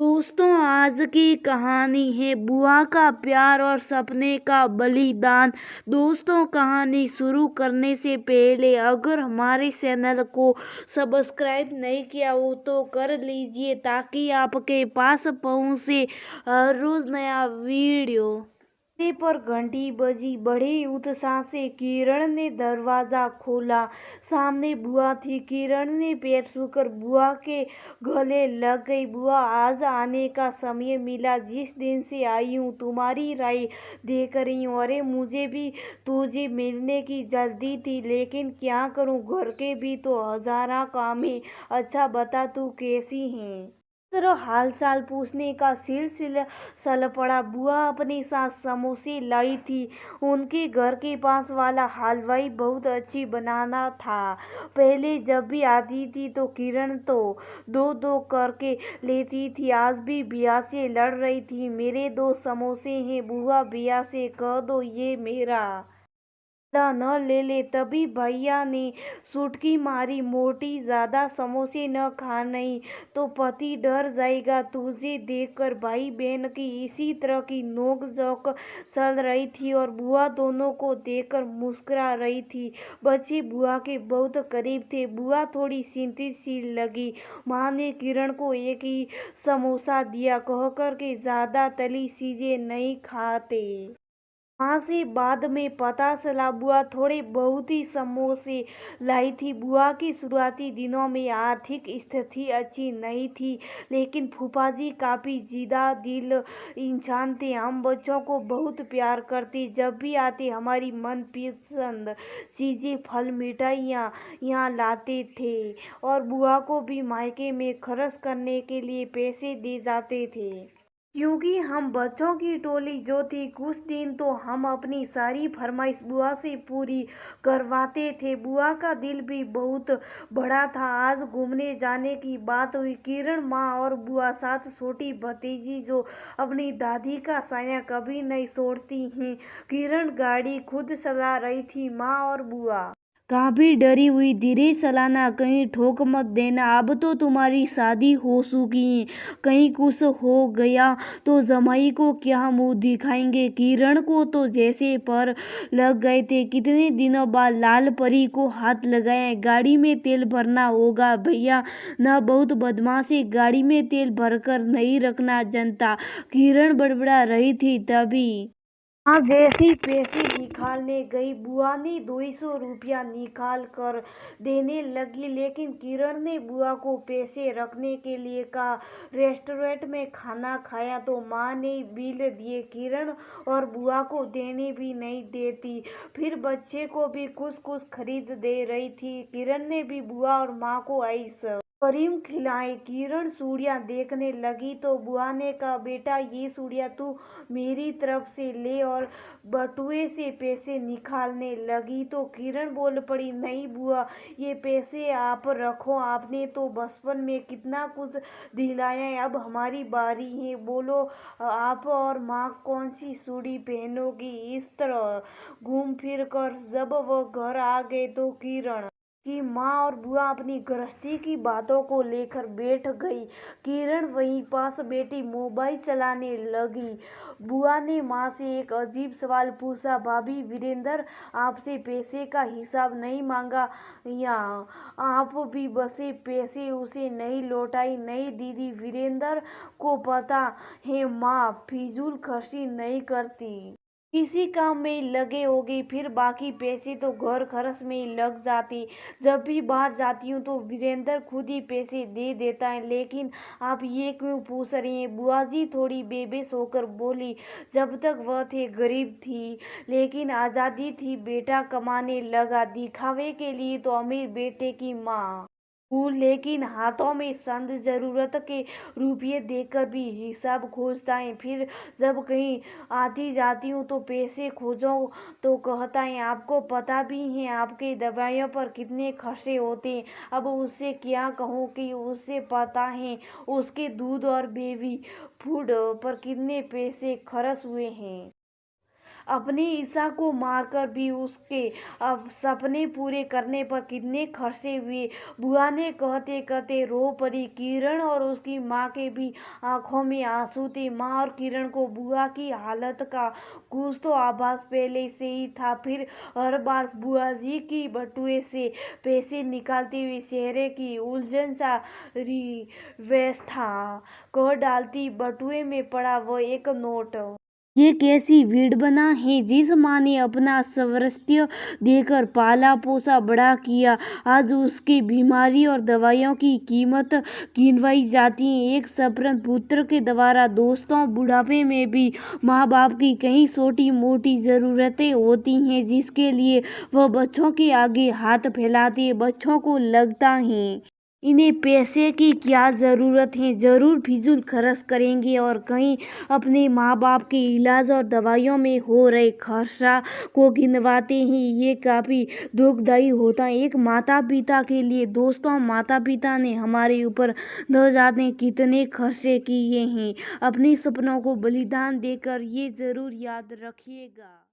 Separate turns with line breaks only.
दोस्तों, आज की कहानी है बुआ का प्यार और सपने का बलिदान। दोस्तों, कहानी शुरू करने से पहले अगर हमारे चैनल को सब्सक्राइब नहीं किया हो तो कर लीजिए ताकि आपके पास पहुंचे हर रोज नया वीडियो। पर घंटी बजी। बड़े उत्साह से किरण ने दरवाजा खोला। सामने बुआ थी। किरण ने पैर छूकर बुआ के गले लग गई। बुआ, आज आने का समय मिला। जिस दिन से आई हूँ तुम्हारी राह देख रही हूँ। अरे, मुझे भी तुझे मिलने की जल्दी थी, लेकिन क्या करूँ, घर के भी तो हजारा काम है। अच्छा बता, तू कैसी है? तरह हाल चाल पूछने का सिलसिला चल पड़ा। बुआ अपने साथ समोसे लाई थी। उनके घर के पास वाला हलवाई बहुत अच्छी बनाना था। पहले जब भी आती थी तो किरण तो दो दो करके लेती थी। आज भी भैया से लड़ रही थी, मेरे दो समोसे हैं बुआ, भैया से कह दो ये मेरा न ले ले। तभी भैया ने सुटकी मारी, मोटी, ज्यादा समोसे न खा, नहीं तो पति डर जाएगा तुझे देखकर। भाई बहन की इसी तरह की नोक-झोंक चल रही थी और बुआ दोनों को देखकर मुस्कुरा रही थी। बच्चे बुआ के बहुत करीब थे। बुआ थोड़ी चिंतित सी लगी। माँ ने किरण को एक ही समोसा दिया, कहकर के ज्यादा तली चीजें नहीं खाते। माँ से बाद में पता चला बुआ थोड़े बहुत ही समोसे लाई थी। बुआ की शुरुआती दिनों में आर्थिक स्थिति अच्छी नहीं थी, लेकिन फूफा जी काफी जिद्दा दिल इंसान थे। हम बच्चों को बहुत प्यार करते। जब भी आते हमारी मनपसंद चीजें, फल, मिठाइयाँ यहाँ लाते थे और बुआ को भी मायके में खर्च करने के लिए पैसे दे जाते थे। क्योंकि हम बच्चों की टोली जो थी, कुछ दिन तो हम अपनी सारी फरमाइश बुआ से पूरी करवाते थे। बुआ का दिल भी बहुत बड़ा था। आज घूमने जाने की बात हुई। किरण, माँ और बुआ साथ छोटी भतीजी जो अपनी दादी का साया कभी नहीं छोड़ती हैं। किरण गाड़ी खुद चला रही थी। माँ और बुआ काफी डरी हुई, धीरे चलाना, कहीं ठोक मत देना, अब तो तुम्हारी शादी हो चुकी है, कहीं कुछ हो गया तो जमाई को क्या मुंह दिखाएंगे। किरण को तो जैसे पर लग गए थे। कितने दिनों बाद लाल परी को हाथ लगाया। गाड़ी में तेल भरना होगा भैया, न बहुत बदमाश है, गाड़ी में तेल भरकर नहीं रखना जनता। किरण बड़बड़ा रही थी। तभी हाँ, जैसी पैसे निकालने गई, बुआ ने 200 रुपया निकाल कर देने लगी, लेकिन किरण ने बुआ को पैसे रखने के लिए कहा। रेस्टोरेंट में खाना खाया तो माँ ने बिल दिए। किरण और बुआ को देने भी नहीं देती, फिर बच्चे को भी कुछ कुछ खरीद दे रही थी। किरण ने भी बुआ और माँ को आइस क्रीम खिलाए। किरण चूड़ियाँ देखने लगी तो बुआ ने कहा, बेटा ये चूड़ियाँ तू मेरी तरफ से ले, और बटुए से पैसे निकालने लगी तो किरण बोल पड़ी, नहीं बुआ, ये पैसे आप रखो, आपने तो बचपन में कितना कुछ दिलाया है, अब हमारी बारी है। बोलो आप और माँ कौन सी चूड़ी पहनोगी। इस तरह घूम फिर कर जब वह घर आ गए तो किरण कि माँ और बुआ अपनी गृहस्थी की बातों को लेकर बैठ गई। किरण वहीं पास बैठी मोबाइल चलाने लगी। बुआ ने माँ से एक अजीब सवाल पूछा, भाभी, वीरेंद्र आपसे पैसे का हिसाब नहीं मांगा या आप भी बसे पैसे उसे नहीं लौटाई? नहीं दीदी, वीरेंद्र को पता है माँ फिजूल खर्ची नहीं करती, इसी काम में लगे होगी, फिर बाकी पैसे तो घर खर्च में लग जाते। जब भी बाहर जाती हूँ तो वीरेंद्र खुद ही पैसे दे देता है, लेकिन आप ये क्यों पूछ रही हैं? बुआ जी थोड़ी बेबस होकर बोली, जब तक वह थे गरीब थी, लेकिन आज़ादी थी, बेटा कमाने लगा, दिखावे के लिए तो अमीर बेटे की माँ लेकिन हाथों में संद जरूरत के रुपये देकर भी हिसाब खोजता है। फिर जब कहीं आती जाती हूँ तो पैसे खोजो तो कहता है, आपको पता भी है आपके दवाइयों पर कितने खर्चे होते हैं। अब उससे क्या कहूँ कि उससे पता है उसके दूध और बेबी फूड पर कितने पैसे खर्च हुए हैं। अपनी ईसा को मारकर भी उसके अब सपने पूरे करने पर कितने खर्चे हुए। बुआ ने कहते कहते रो पड़ी। किरण और उसकी माँ के भी आंखों में आंसू थे। माँ और किरण को बुआ की हालत का कुछ तो आभास पहले से ही था। फिर हर बार बुआ जी की बटुए से पैसे निकालते हुए चेहरे की उलझन सा व्यवस्था कर डालती। बटुए में पड़ा वो एक नोट। ये कैसी विडंबना है। जिस माँ ने अपना सर्वस्व देकर पाला पोसा बड़ा किया, आज उसकी बीमारी और दवाइयों की कीमत गिनवाई जाती है। एक सपन्न पुत्र के द्वारा दोस्तों बुढ़ापे में भी माँ बाप की कई छोटी मोटी जरूरतें होती हैं जिसके लिए वह बच्चों के आगे हाथ फैलाते हैं। बच्चों को लगता है इन्हें पैसे की क्या ज़रूरत है, ज़रूर फिजूल खर्च करेंगे और कहीं अपने माँ बाप के इलाज और दवाइयों में हो रहे खर्चा को गिनवाते हैं। ये काफ़ी दुखदायी होता है एक माता पिता के लिए। दोस्तों, माता पिता ने हमारे ऊपर न जाने कितने खर्चे किए हैं अपने सपनों को बलिदान देकर, ये ज़रूर याद रखिएगा।